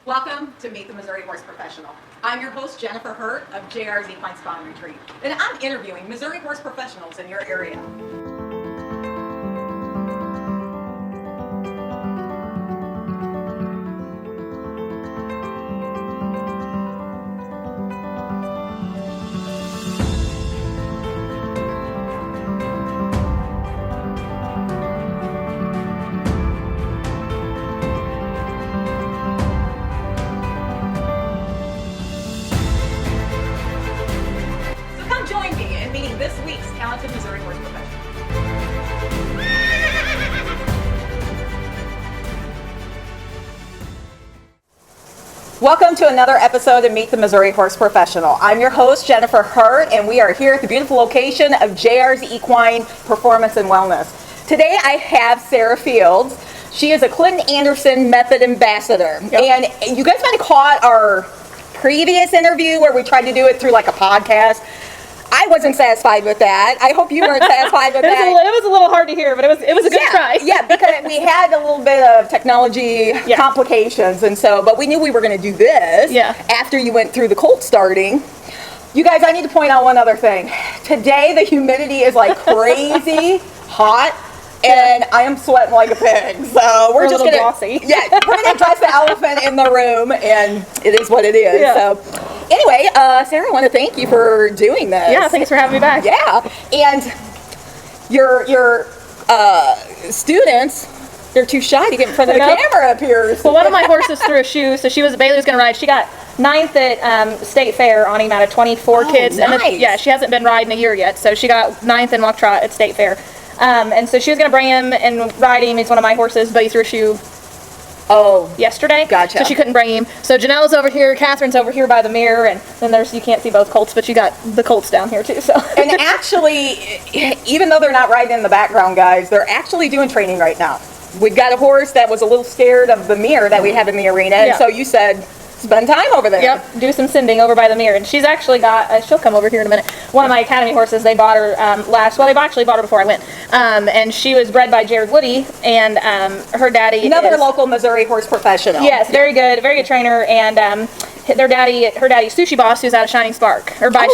Welcome to Meet the Missouri Horse Professional. I'm your host, Jennifer Hurt of JR's Equine Spa and Retreat, and I'm interviewing Missouri horse professionals in your area. So come join me in meeting this week's talented Missouri horse professionals. Welcome to another episode of Meet the Missouri Horse Professional. I'm your host, Jennifer Hurt, and we are here at the beautiful location of JR's Equine Performance and Wellness. Today I have Sarah Fields. She is a Clinton Anderson Method Ambassador. Yep. And you guys might have caught our previous interview where we tried to do it through like a podcast. I wasn't satisfied with that. I hope you weren't satisfied with that. It was a little hard to hear, but it was a good try. Yeah, because we had a little bit of technology complications, and so, but we knew we were going to do this after you went through the colt starting. You guys, I need to point out one other thing. Today, the humidity is like crazy hot, and I am sweating like a pig. So we're just going to, glossy. we're going to address the elephant in the room, and it is what it is. Yeah. So. Anyway, Sarah, I want to thank you for doing this. Yeah, thanks for having me back. Yeah, and your students, they're too shy to get in front of the camera up here. Well, one of my horses threw a shoe, so Bailey was going to ride. She got 9th at State Fair on him out of 24 kids. Nice. And she hasn't been riding a year yet, so she got 9th in walk trot at State Fair. And so she was going to bring him and ride him. He's one of my horses, but he threw a shoe yesterday. Gotcha. So she couldn't bring him. So Janelle's over here, Catherine's over here by the mirror, and then you can't see both colts, but you got the colts down here too. So. And actually, even though they're not riding in the background, guys, they're actually doing training right now. We've got a horse that was a little scared of the mirror that we have in the arena, and so you said, spend time over there. Yep, do some sending over by the mirror. And she's actually got, she'll come over here in a minute, one of my academy horses. They bought her they actually bought her before I went. And she was bred by Jared Woody, and her daddy Another local Missouri horse professional. Yes, very good trainer. And her daddy, Sushi Boss, who's out of Shining Spark, or by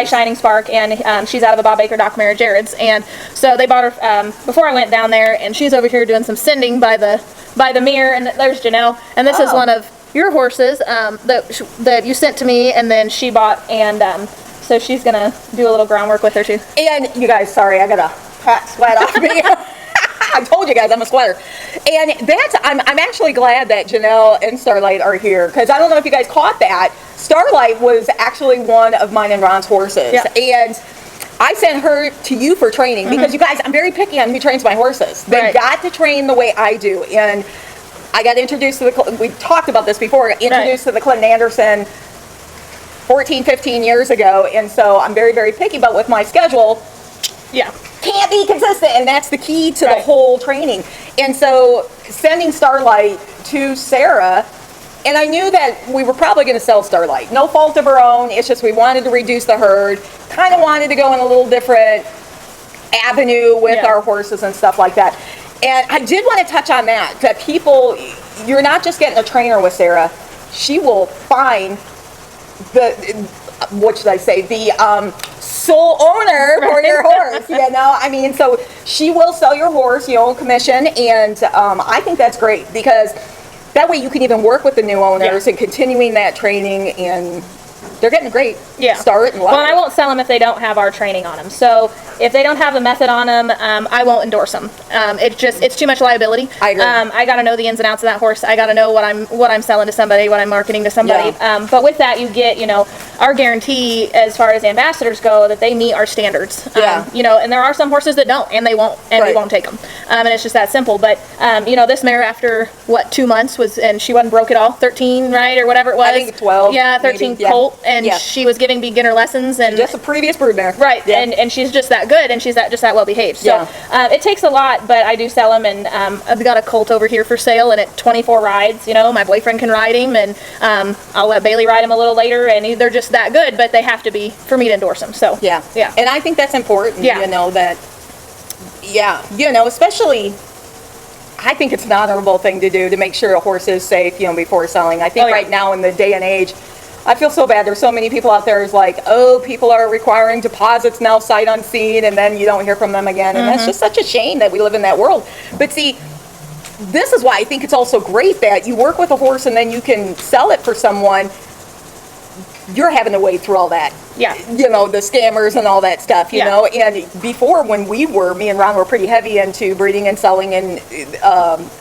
Shining Spark, and she's out of a Bob Baker Doc Mare Jared's. And so they bought her before I went down there, and she's over here doing some sending by the mirror. And there's Janelle, and this is one of your horses that you sent to me, and then she bought, and so she's gonna do a little groundwork with her too. And you guys, sorry, I got a hot sweat off me. I told you guys I'm a sweater. And I'm actually glad that Janelle and Starlight are here, because I don't know if you guys caught that. Starlight was actually one of mine and Ron's horses. Yeah. And I sent her to you for training because, you guys, I'm very picky on who trains my horses. They got to train the way I do. And I got introduced to we talked about this before, introduced to the Clinton Anderson 14, 15 years ago, and so I'm very, very picky, but with my schedule, can't be consistent, and that's the key to the whole training. And so sending Starlight to Sarah, and I knew that we were probably going to sell Starlight. No fault of her own, it's just we wanted to reduce the herd, kind of wanted to go in a little different avenue with our horses and stuff like that. And I did want to touch on that people, you're not just getting a trainer with Sarah. She will find the sole owner for your horse, I mean, so she will sell your horse, commission, and I think that's great, because that way you can even work with the new owners and continuing that training, and they're getting a great start. And I won't sell them if they don't have our training on them. So if they don't have the method on them, I won't endorse them. It's too much liability. I agree. I got to know the ins and outs of that horse. I got to know what I'm selling to somebody, what I'm marketing to somebody. But with that, you get our guarantee as far as ambassadors go, that they meet our standards. And there are some horses that don't, and they won't, and we won't take them. And it's just that simple. But this mare, after 2 months and she wasn't broke at all, 13, right, or whatever it was. I think 12. Yeah, 13 maybe. colt. And she was giving beginner lessons, and just a previous broodmare, right? And she's just that good, and she's just that well behaved. So it takes a lot, but I do sell them, and I've got a colt over here for sale, and at 24 rides, my boyfriend can ride him, and I'll let Bailey ride him a little later, and they're just that good, but they have to be for me to endorse them. So and I think that's important. That especially I think it's an honorable thing to do to make sure a horse is safe, before selling. I think right now in the day and age, I feel so bad. There's so many people out there who's like, oh, people are requiring deposits now sight unseen, and then you don't hear from them again. And that's just such a shame that we live in that world. But see, this is why I think it's also great that you work with a horse and then you can sell it for someone. You're having to wade through all that. Yeah. The scammers and all that stuff, you know. And before, when me and Ron were pretty heavy into breeding and selling in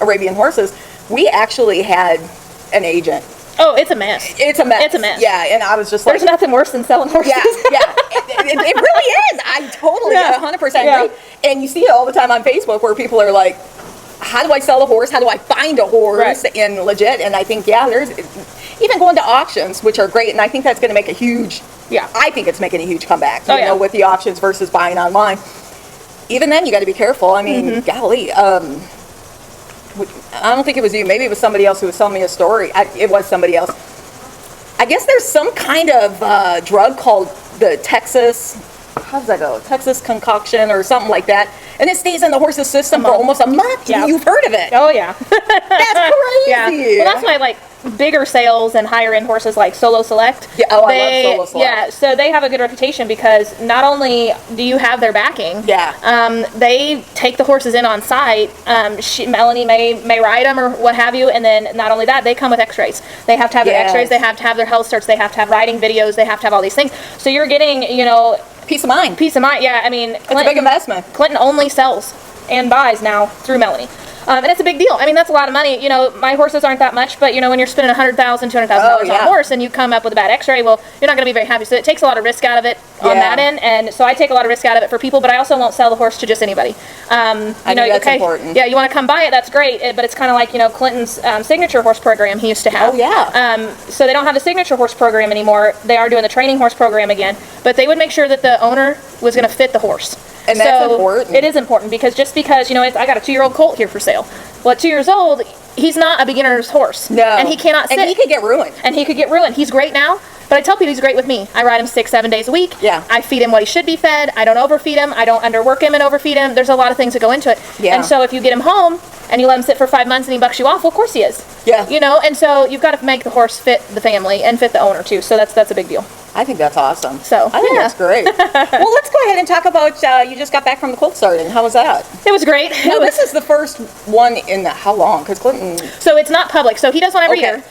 Arabian horses, we actually had an agent. Oh, it's a mess. It's a mess. It's a mess. Yeah, and I was just like... There's nothing worse than selling horses. Yeah. It really is. I totally 100% agree. And you see it all the time on Facebook where people are like, how do I sell a horse? How do I find a horse? Right. And legit. And I think, there's... Even going to auctions, which are great, and I think that's going to make a huge... I think it's making a huge comeback, with the auctions versus buying online. Even then, you got to be careful. I mean, golly... I don't think it was you. Maybe it was somebody else who was telling me a story. It was somebody else. I guess there's some kind of drug called the Texas, how does that go? Texas concoction or something like that. And it stays in the horse's system for almost a month. Yeah. You've heard of it. Oh, yeah. That's crazy. Yeah. Well, that's why, bigger sales and higher end horses like Solo Select. Yeah, I love Solo Select. Yeah, so they have a good reputation because not only do you have their backing, they take the horses in on site. Melanie may ride them or what have you, and then not only that, they come with x-rays. They have to have their x-rays, they have to have their health starts, they have to have riding videos, they have to have all these things. So you're getting, peace of mind. Peace of mind, yeah. I mean, it's a big investment. Clinton only sells and buys now through Melanie. And it's a big deal. I mean, that's a lot of money. My horses aren't that much, but, when you're spending $100,000, $200,000 on a horse and you come up with a bad x-ray, well, you're not going to be very happy. So it takes a lot of risk out of it on that end. And so I take a lot of risk out of it for people, but I also won't sell the horse to just anybody. I think that's important. Yeah, you want to come buy it, that's great. But it's kind of like, Clinton's signature horse program he used to have. Oh, yeah. So they don't have the signature horse program anymore. They are doing the training horse program again. But they would make sure that the owner was going to fit the horse. And that's important. It is important because just because, I got a 2-year-old colt here for sale. Well, at 2 years old, he's not a beginner's horse. No. And he cannot sit. And he could get ruined. He's great now, but I tell people he's great with me. I ride him 6-7 days a week. Yeah. I feed him what he should be fed. I don't overfeed him. I don't underwork him and overfeed him. There's a lot of things that go into it. Yeah. And so if you get him home and you let him sit for 5 months and he bucks you off, well, of course he is. Yeah. And so you've got to make the horse fit the family and fit the owner too. So that's a big deal. I think that's awesome. So I think that's great. Well, let's go ahead and talk about, you just got back from the colt starting. How was that? It was great. This is the first one in how long? Because Clinton... So it's not public. So he does one every year.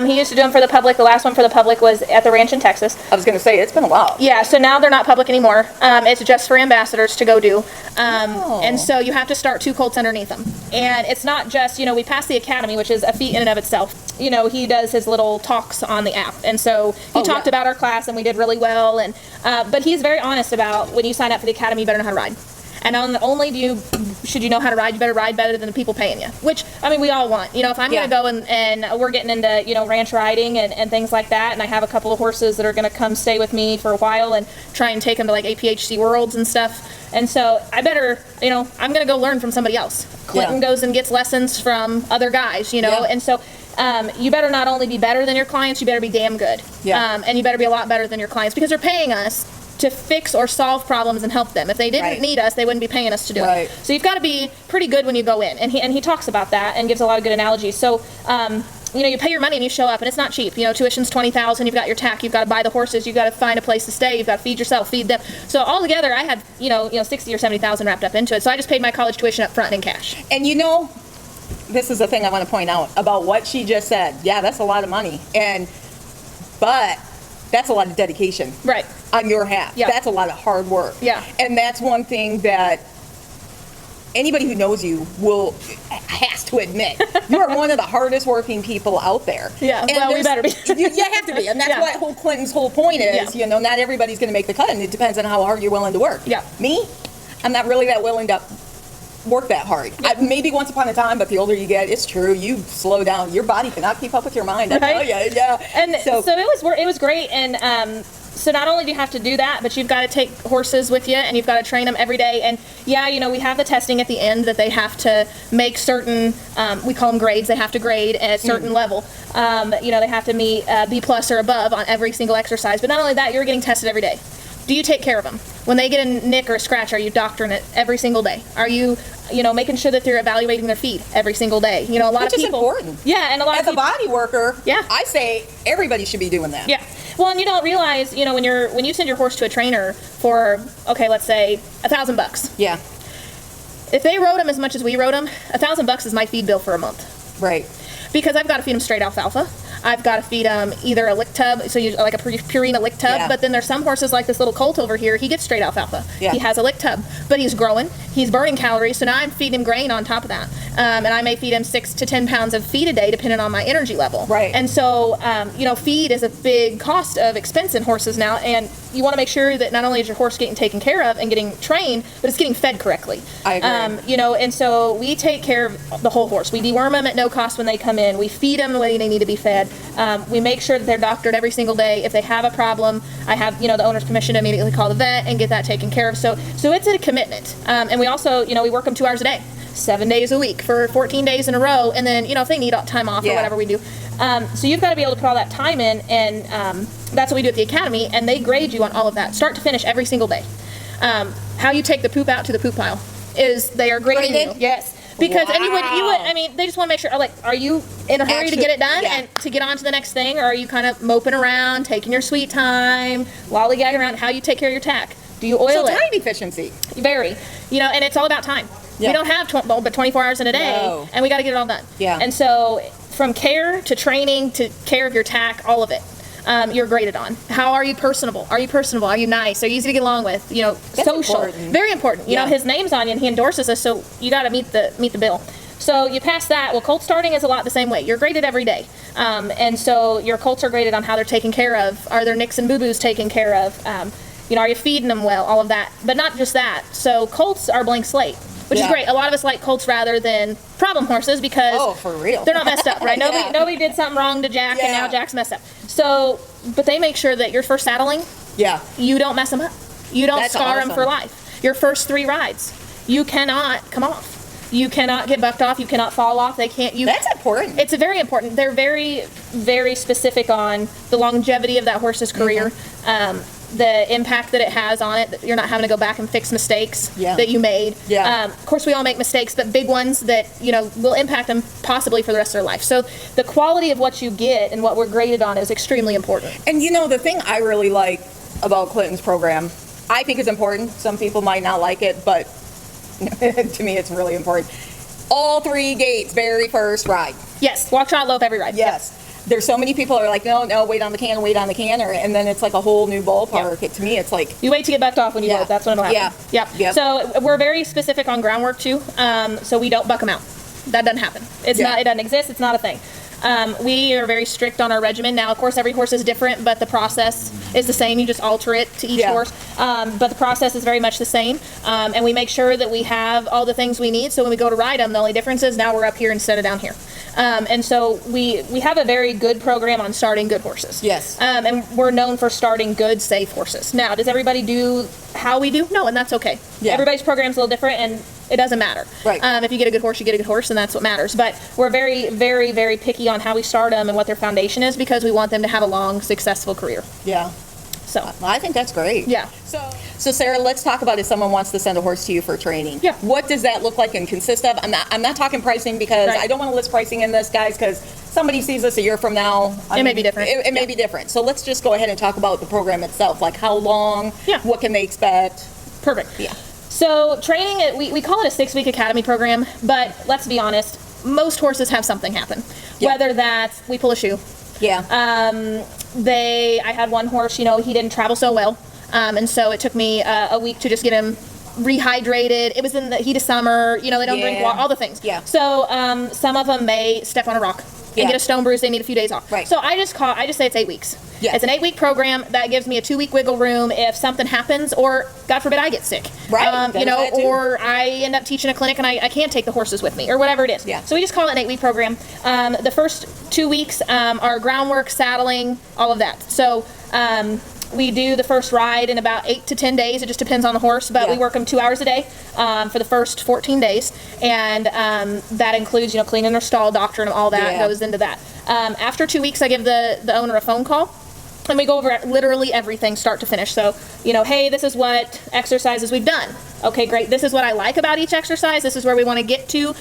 He used to do them for the public. The last one for the public was at the ranch in Texas. I was going to say, it's been a while. Yeah, so now they're not public anymore. It's just for ambassadors to go do. And so you have to start 2 colts underneath them. And it's not just, we passed the academy, which is a feat in and of itself. He does his little talks on the app. And so he talked about our class and we did really well. And but he's very honest about when you sign up for the academy, you better know how to ride. And not only should you know how to ride, you better ride better than the people paying you. Which, I mean, we all want. If I'm going to go and we're getting into, ranch riding and things like that, and I have a couple of horses that are going to come stay with me for a while and try and take them to, APHC Worlds and stuff. And so I better, I'm going to go learn from somebody else. Clinton goes and gets lessons from other guys, And so you better not only be better than your clients, you better be damn good. Yeah. And you better be a lot better than your clients because they're paying us to fix or solve problems and help them. If they didn't need us, they wouldn't be paying us to do it. So you've got to be pretty good when you go in. And he talks about that and gives a lot of good analogies. So, you pay your money and you show up, and it's not cheap. Tuition's $20,000. You've got your tack. You've got to buy the horses. You've got to find a place to stay. You've got to feed yourself, feed them. So altogether, I had 60 or 70,000 wrapped up into it. So I just paid my college tuition up front in cash. And this is the thing I want to point out about what she just said. Yeah, that's a lot of money, but that's a lot of dedication. Right. On your half. Yeah. That's a lot of hard work. Yeah. And that's one thing that anybody who knows you has to admit. You are one of the hardest working people out there. Yeah, and well, we better be. you have to be. And that's what Clinton's whole point is. Not everybody's going to make the cut, and it depends on how hard you're willing to work. Yeah. Me, I'm not really that willing to work that hard. Maybe once upon a time, but the older you get, it's true. You slow down. Your body cannot keep up with your mind. I tell you, yeah. And so it was great. And so not only do you have to do that, but you've got to take horses with you, and you've got to train them every day. And we have the testing at the end that they have to make certain. We call them grades. They have to grade at a certain level. They have to meet B+ or above on every single exercise. But not only that, you're getting tested every day. Do you take care of them? When they get a nick or a scratch, are you doctoring it every single day? Are you making sure that they're evaluating their feed every single day. A lot Which of is people. important. Yeah, and a lot As of a people. body worker, Yeah. I say everybody should be doing that. Yeah. Well, and you don't realize, when you send your horse to a trainer for, okay, let's say $1,000. Yeah, If they rode him as much as we rode him, $1,000 is my feed bill for a month. right. Because I've got to feed them straight alfalfa. I've got to feed them either a lick tub, so like a Purina lick tub. Yeah. But then there's some horses like this little colt over here. He gets straight alfalfa. Yeah. He has a lick tub, but he's growing. He's burning calories. So now I'm feeding him grain on top of that, and I may feed him 6 to 10 pounds of feed a day, depending on my energy level. Right. And so, feed is a big cost of expense in horses now, and you want to make sure that not only is your horse getting taken care of and getting trained, but it's getting fed correctly. I agree. And so we take care of the whole horse. We deworm them at no cost when they come in. We feed them the way they need to be fed. We make sure that they're doctored every single day. If they have a problem, I have, the owner's permission to immediately call the vet and get that taken care of. So it's a commitment. And we also, we work them 2 hours a day, 7 days a week for 14 days in a row. And then, if they need time off or whatever we do. So you've got to be able to put all that time in, and that's what we do at the academy, and they grade you on all of that, start to finish every single day. How you take the poop out to the poop pile is they are grading you. Graded? Yes. Because and you would, Wow. they just want to make sure, like, are you in a hurry to get it done yeah. and to get on to the next thing, or are you kind of moping around, taking your sweet time, lollygagging around? How you take care of your tack? Do you oil So it? time efficiency. Very. And it's all about time. Yeah. We don't have but 24 hours in a day, No. and we got to get it all done. Yeah. And so from care to training to care of your tack, all of it. You're graded on. How are you personable? Are you personable? Are you nice? Are you easy to get along with? Social. important. Very important. Yeah. His name's on you and he endorses us, so you got to meet the bill. So you pass that. Well, colt starting is a lot the same way. You're graded every day. And so your colts are graded on how they're taken care of. Are their nicks and boo-boos taken care of? Are you feeding them well? All of that. But not just that. So colts are blank slate, which is Yeah. great. A lot of us like colts rather than problem horses because Oh, for real. they're not messed up, right? Yeah. Nobody did something wrong to Jack, and Yeah. now Jack's messed up. So, but they make sure that your first saddling, Yeah. you don't mess them up. You don't That's scar them awesome. for life. Your first 3 rides, you cannot come off. You cannot get bucked off. You cannot fall off. They can't. That's important. It's a very important. They're very, very specific on the longevity of that horse's career, the impact that it has on it. That you're not having to go back and fix mistakes Yeah. that you made. Yeah. Of course, we all make mistakes, but big ones that will impact them possibly for the rest of their life. So the quality of what you get and what we're graded on is extremely important. And the thing I really like about Clinton's program, I think is important. Some people might not like it, but to me it's really important. All 3 gates, very first ride. Yes, walk, trot, lope every ride. Yes. There's so many people are like, no, wait on the can, and then it's like a whole new ballpark. To me, it's like, You wait to get bucked off when you Yeah. vote. That's when it'll happen. Yeah. Yep. Yep. So we're very specific on groundwork too. So we don't buck them out. That doesn't happen. It's Yeah. not. It doesn't exist. It's not a thing. We are very strict on our regimen. Now, of course, every horse is different, but the process is the same. You just alter it to each Yeah. horse. But the process is very much the same. And we make sure that we have all the things we need. So when we go to ride them, the only difference is now we're up here instead of down here. And so we have a very good program on starting good horses. Yes. And we're known for starting good, safe horses. Now, does everybody do how we do? No, and that's okay. Yeah. Everybody's program's a little different, and it doesn't matter. Right. If you get a good horse, you get a good horse, and that's what matters. But we're very, very, very picky on how we start them and what their foundation is because we want them to have a long, successful career. yeah. So, I think that's great. yeah. So Sarah, let's talk about if someone wants to send a horse to you for training. Yeah. What does that look like and consist of? I'm not talking pricing because Right. I don't want to list pricing in this, guys, because somebody sees us a year from now. It may be different. It may be different. So let's just go ahead and talk about the program itself. Like how long? Yeah. What can they expect? Perfect. Yeah. So training, we call it a 6-week academy program, but let's be honest, most horses have something happen. Yeah. Whether that's we pull a shoe, Yeah. I had one horse, he didn't travel so well. And so it took me a week to just get him rehydrated. It was in the heat of summer, they don't drink Yeah. water, all the things. Yeah. So some of them may step on a rock and Yeah. get a stone bruise. They need a few days off. Right. So I just say it's 8 weeks. Yeah. It's an 8-week program that gives me a 2-week wiggle room if something happens, or God forbid I get sick. Right. That is that too. Or I end up teaching a clinic and I can't take the horses with me, or whatever it is. Yeah. So we just call it an 8-week program. The first 2 weeks are groundwork, saddling, all of that. So we do the first ride in about 8 to 10 days. It just depends on the horse, but Yeah. we work them 2 hours a day for the first 14 days, and that includes cleaning their stall, doctoring them, all that Yeah. goes into that. After 2 weeks, I give the owner a phone call. And we go over literally everything start to finish. So, you know, hey, this is what exercises we've done. Okay, great. This is what I like about each exercise. This is where we want to get to.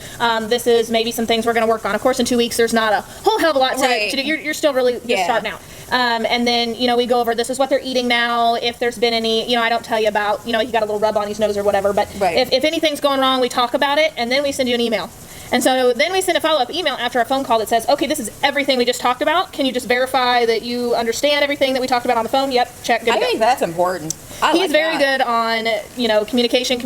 This is maybe some things we're going to work on. Of course, in 2 weeks, there's not a whole hell of a lot to do. You're still really just starting out. And then, you know, we go over this is what they're eating now. If there's been any, you know, I don't tell you about, you know, he got a little rub on his nose or whatever. But if anything's going wrong, we talk about it. And then we send you an email. And so then we send a follow-up email after a phone call that says, okay, this is everything we just talked about. Can you just verify that you understand everything that we talked about on the phone? Yep, check, good to go. I think that's important. He's very good on, you know, communication.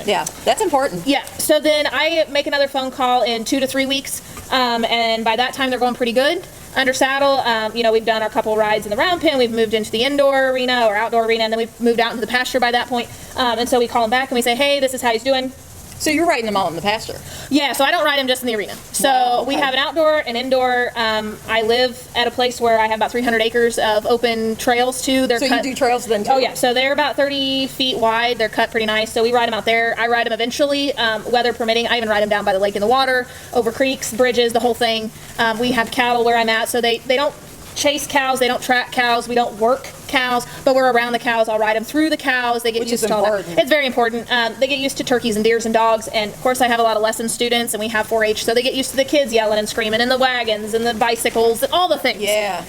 Yeah, that's important. Yeah, so then I make another phone call in 2 to 3 weeks, and by that time they're going pretty good. Under saddle, you know, we've done our couple rides in the round pen, we've moved into the indoor arena or outdoor arena, and then we've moved out into the pasture by that point. And so we call him back and we say, hey, this is how he's doing. So you're riding them out in the pasture? Yeah, so I don't ride them just in the arena. So we have an outdoor and indoor. I live at a place where I have about 300 acres of open trails too. So you do trails then too? Oh yeah, so they're about 30 feet wide. They're cut pretty nice. So we ride them out there. I ride them eventually, weather permitting. I even ride them down by the lake in the water, over creeks, bridges, the whole thing. We have cattle where I'm at, so they don't chase cows, they don't track cows, we don't work cows, but we're around the cows. I'll ride them through the cows. They get used to all that. It's very important. They get used to turkeys and deers and dogs, and of course I have a lot of lesson students, and we have 4-H, so they get used to the kids yelling and screaming, and the wagons and the bicycles and all the things. Yeah.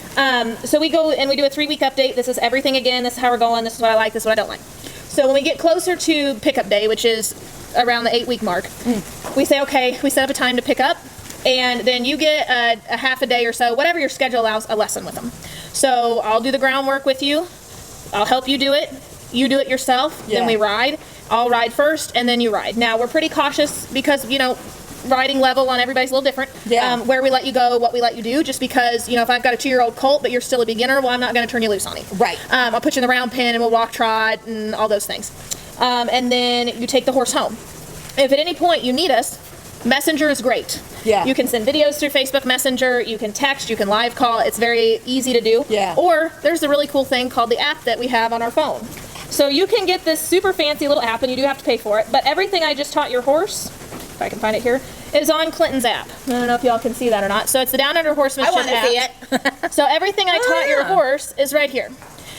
So we go and we do a 3-week update. This is everything again. This is how we're going. This is what I like. This is what I don't like. So when we get closer to pickup day, which is around the 8-week mark, we say, okay, we set up a time to pick up. And then you get a half a day or so, whatever your schedule allows, a lesson with them. So I'll do the groundwork with you. I'll help you do it. You do it yourself. Then we ride. I'll ride first, and then you ride. Now, we're pretty cautious because, you know, riding level on everybody's a little different. Where we let you go, what we let you do, just because, you know, if I've got a 2-year-old colt, but you're still a beginner, well, I'm not going to turn you loose on him. Right. I'll put you in the round pen, and we'll walk trot and all those things. And then you take the horse home. If at any point you need us, Messenger is great. Yeah. You can send videos through Facebook Messenger, you can text, you can live call. It's very easy to do. Yeah. Or there's a really cool thing called the app that we have on our phone. So you can get this super fancy little app, and you do have to pay for it, but everything I just taught your horse, if I can find it here, is on Clinton's app. I don't know if y'all can see that or not. So it's the Down Under Horsemanship app. I want to see it. So everything I taught your horse is right here.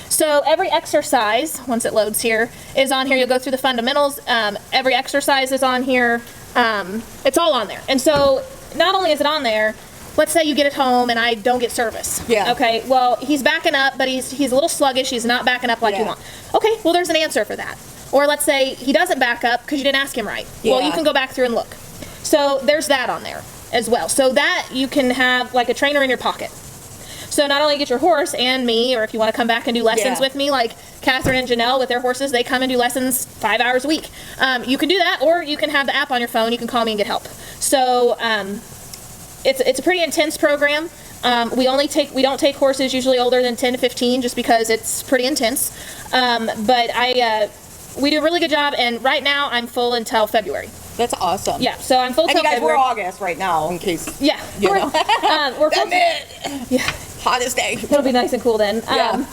So every exercise, once it loads here, is on here. You'll go through the fundamentals. Every exercise is on here. It's all on there. And so not only is it on there, let's say you get it home and I don't get service. Yeah. Okay, well, he's backing up, but he's a little sluggish. He's not backing up like you want. Okay, well, there's an answer for that. Or let's say he doesn't back up because you didn't ask him right. Well, you can go back through and look. So there's that on there as well. So that you can have like a trainer in your pocket. So not only get your horse and me, or if you want to come back and do lessons with me, like Catherine and Janelle with their horses, they come and do lessons 5 hours a week. You can do that, or you can have the app on your phone. You can call me and get help. So it's a pretty intense program. We don't take horses usually older than 10 to 15, just because it's pretty intense. But we do a really good job, and right now I'm full until February. That's awesome. Yeah, so I'm full until And February. you guys, we're August right now, in case. Yeah, we're full. Yeah. Hottest day. It'll be nice and cool then.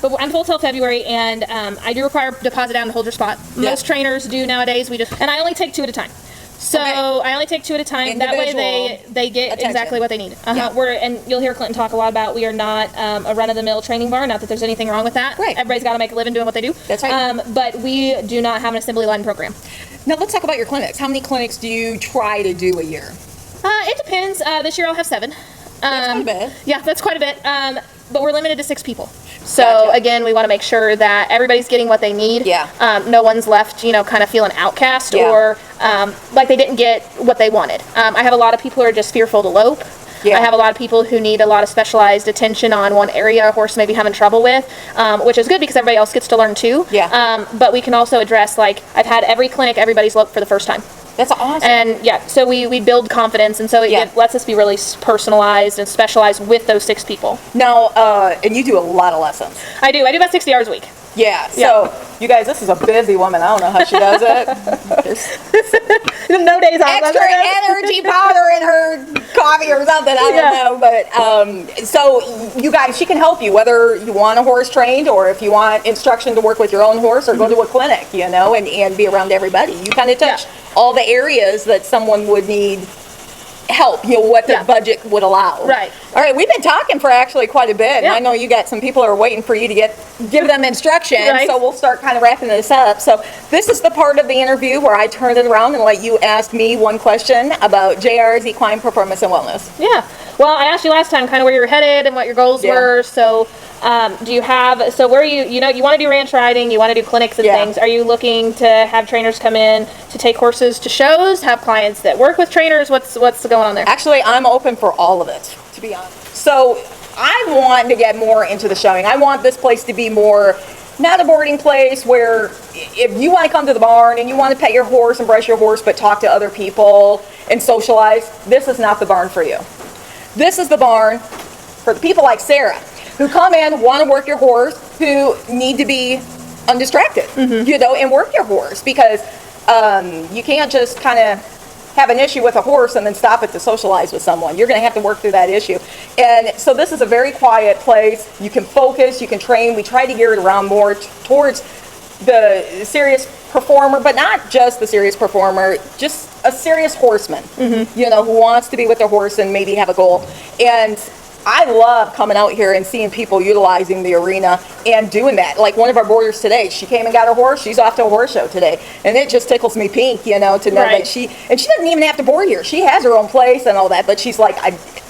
But I'm full till February, and I do require deposit down to hold your spot. Most trainers do nowadays. And I only take 2 at a time. So I only take 2 at a time. That way they get attention. Exactly what they need. And you'll hear Clinton talk a lot about we are not a run-of-the-mill training barn. Not that there's anything wrong with that. Right. Everybody's got to make a living doing what they do. That's right. But we do not have an assembly line program. Now let's talk about your clinics. How many clinics do you try to do a year? It depends. This year I'll have 7. That's quite a bit. Yeah, that's quite a bit. But we're limited to 6 people. So again, we want to make sure that everybody's getting what they need. Yeah. No one's left, kind of feeling outcast or like they didn't get what they wanted. I have a lot of people who are just fearful to lope. I have a lot of people who need a lot of specialized attention on one area a horse may be having trouble with, which is good because everybody else gets to learn too. But we can also address, like, I've had every clinic, everybody's loped for the first time. That's awesome. And so we build confidence, and so it lets us be really personalized and specialized with those 6 people. Now, and you do a lot of lessons. I do about 60 hours a week. Yeah, so you guys, this is a busy woman. I don't know how she does it. No days off. Extra energy powder in her coffee or something. I don't know. But so you guys, she can help you whether you want a horse trained or if you want instruction to work with your own horse or go to a clinic, and be around everybody. You kind of touch all the areas that someone would need help, what the budget would allow. Right. All right, we've been talking for actually quite a bit. Yeah. I know you got some people who are waiting for you to give them instruction, Right. so we'll start kind of wrapping this up. So this is the part of the interview where I turn it around and let you ask me one question about JR's Equine Performance and Wellness. Yeah. Well, I asked you last time kind of where you were headed and what your goals Yeah. were. So, do you have, so where you want to do ranch riding, you want to do clinics and Yeah. things. Are you looking to have trainers come in to take horses to shows, have clients that work with trainers? What's going on there? Actually, I'm open for all of it, to be honest. So I want to get more into the showing. I want this place to be more, not a boarding place where if you want to come to the barn and you want to pet your horse and brush your horse but talk to other people and socialize, this is not the barn for you. This is the barn for the people like Sarah who come in, want to work your horse, who need to be undistracted, and work your horse, because you can't just kind of have an issue with a horse and then stop it to socialize with someone. You're going to have to work through that issue. And so this is a very quiet place. You can focus, you can train. We try to gear it around more towards the serious performer, but not just the serious performer, just a serious horseman, who wants to be with their horse and maybe have a goal. And I love coming out here and seeing people utilizing the arena and doing that. Like one of our boarders today, she came and got her horse. She's off to a horse show today. And it just tickles me pink, to know Right. that she doesn't even have to board here. She has her own place and all that, but she's like,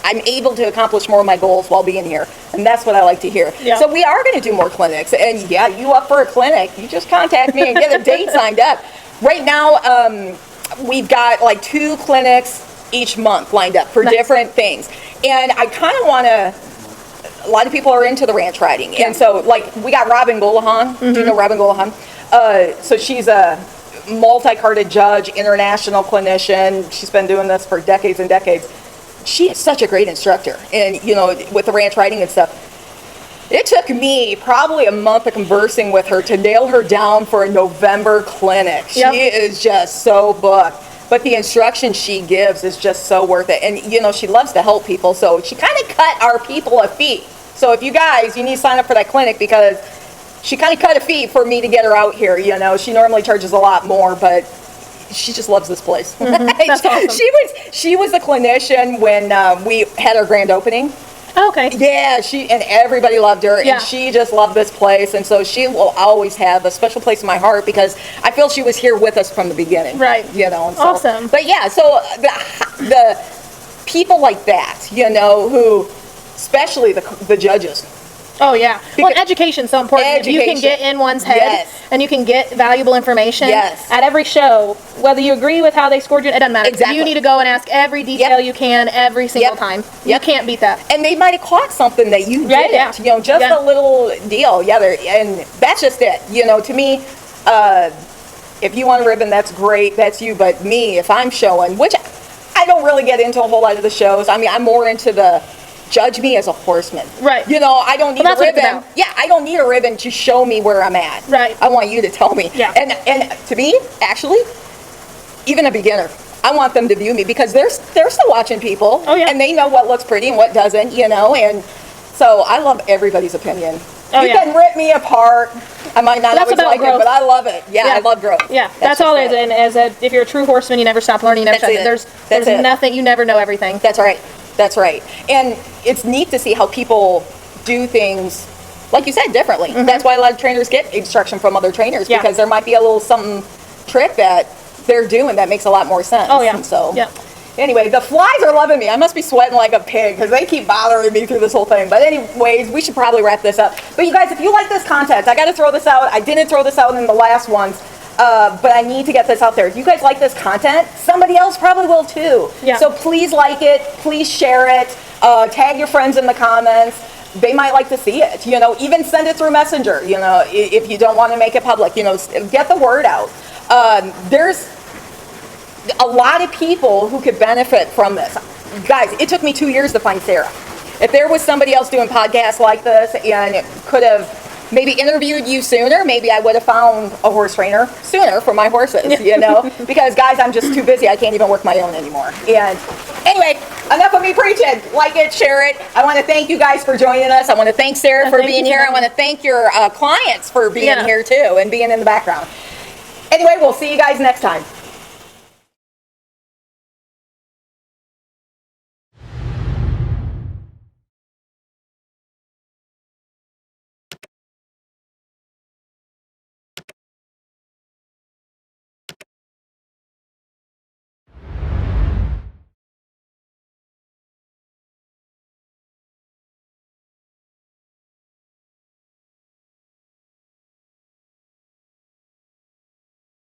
I'm able to accomplish more of my goals while being here. And that's what I like to hear. Yeah. So we are going to do more clinics. And yeah, you up for a clinic, you just contact me and get a date signed up. Right now, we've got like 2 clinics each month lined up for Nice. different things. And I kind of want to, a lot of people are into the ranch riding. And so like we got Robin Golahan. Do you know Robin Golahan? So she's a multi-carded judge, international clinician. She's been doing this for decades and decades. She is such a great instructor. And, with the ranch riding and stuff. It took me probably a month of conversing with her to nail her down for a November clinic. Yep. She is just so booked. But the instruction she gives is just so worth it. And, she loves to help people. So she kind of cut our people a fee. So if you guys, you need to sign up for that clinic, because she kind of cut a fee for me to get her out here. She normally charges a lot more, but she just loves this place. That's awesome. She was a clinician when we had our grand opening. Oh, okay. Yeah, and everybody loved her, Yeah. and she just loved this place, and so she will always have a special place in my heart, because I feel she was here with us from the beginning. Right. And so, Awesome. But yeah, so the people like that, who, especially the judges. Oh, yeah. Well, Because- education's so important. If you can Education. get in one's head Yes. and you can get valuable information Yes. at every show, whether you agree with how they scored you, it doesn't matter. Exactly. You need to go and ask every detail Yep. you can every single Yep. time. Yep. You can't beat that. And they might have caught something that you Right, didn't, yeah. just Yeah. a little deal. Yeah, and that's just it. To me, if you want a ribbon, that's great. That's you. But me, if I'm showing, which I don't really get into a whole lot of the shows. I mean, I'm more into the judge me as a horseman. Right. I don't need Well, a that's what it's ribbon. about. Yeah, I don't need a ribbon to show me where I'm at. Right. I want you to tell me. Yeah. And to me, actually, even a beginner, I want them to view me, because they're still watching people. Oh, yeah. And they know what looks pretty and what doesn't, and so I love everybody's opinion. Oh, You yeah. can rip me apart. I might not That's always about like growth. it, but I love it. Yeah, Yeah. I love growth. Yeah, that's all it just is. And if you're a true horseman, you never stop learning. You never That's stop. it. There's That's it. nothing. You never know everything. That's right. That's right. And it's neat to see how people do things, like you said, differently. That's why a lot of trainers get instruction from other trainers, Yeah. because there might be a little something trick that they're doing that makes a lot more sense. Oh, yeah. And so, Yeah. anyway, the flies are loving me. I must be sweating like a pig, because they keep bothering me through this whole thing. But anyways, we should probably wrap this up. But you guys, if you like this content, I got to throw this out. I didn't throw this out in the last ones. But I need to get this out there. If you guys like this content, somebody else probably will too. Yeah. So please like it, please share it, tag your friends in the comments. They might like to see it, even send it through Messenger, if you don't want to make it public, get the word out. There's a lot of people who could benefit from this. Guys, it took me 2 years to find Sarah. If there was somebody else doing podcasts like this and it could have maybe interviewed you sooner, maybe I would have found a horse trainer sooner for my horses, because guys, I'm just too busy. I can't even work my own anymore. And anyway, enough of me preaching. Like it, share it. I want to thank you guys for joining us. I want to thank Sarah for thank being you. here. I want to thank your clients for being Yeah. here too and being in the background. Anyway, we'll see you guys next time.